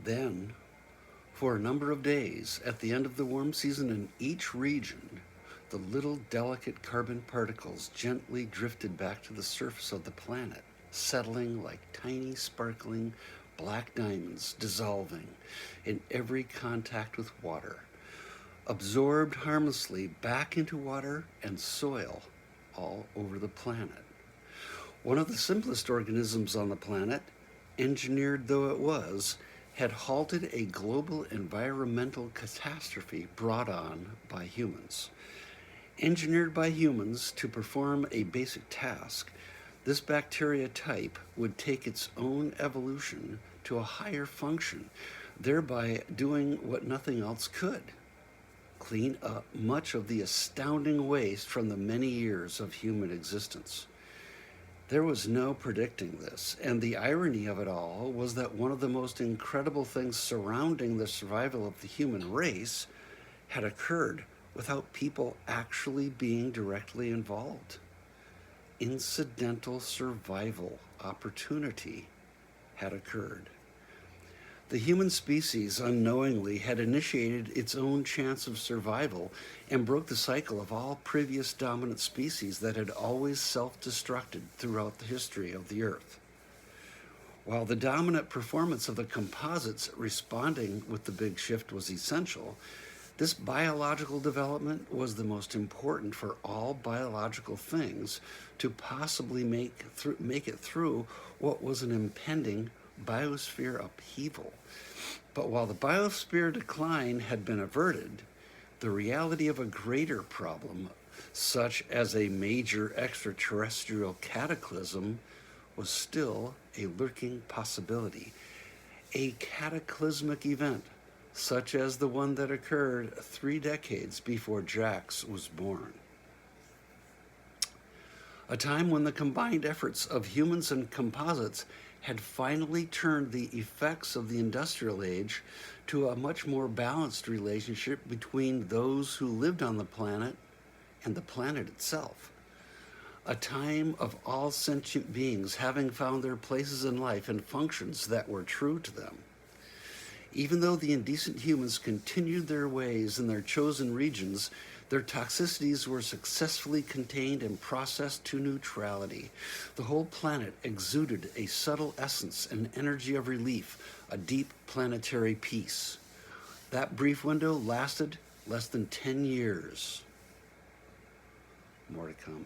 Then, for a number of days, at the end of the warm season in each region, the little delicate carbon particles gently drifted back to the surface of the planet, settling like tiny sparkling black diamonds, dissolving in every contact with water, absorbed harmlessly back into water and soil all over the planet. One of the simplest organisms on the planet, engineered though it was, had halted a global environmental catastrophe brought on by humans. Engineered by humans to perform a basic task, this bacteria type would take its own evolution to a higher function, thereby doing what nothing else could: clean up much of the astounding waste from the many years of human existence. There was no predicting this, and the irony of it all was that one of the most incredible things surrounding the survival of the human race had occurred without people actually being directly involved. Incidental survival opportunity had occurred. The human species unknowingly had initiated its own chance of survival and broke the cycle of all previous dominant species that had always self-destructed throughout the history of the Earth. While the dominant performance of the composites responding with the big shift was essential, this biological development was the most important for all biological things to possibly make it through what was an impending biosphere upheaval. But while the biosphere decline had been averted, the reality of a greater problem, such as a major extraterrestrial cataclysm, was still a lurking possibility. A cataclysmic event, such as the one that occurred 3 decades before Jax was born. A time when the combined efforts of humans and composites had finally turned the effects of the industrial age to a much more balanced relationship between those who lived on the planet and the planet itself. A time of all sentient beings having found their places in life and functions that were true to them. Even though the indecent humans continued their ways in their chosen regions, their toxicities were successfully contained and processed to neutrality. The whole planet exuded a subtle essence and energy of relief, a deep planetary peace. That brief window lasted less than 10 years. More to come.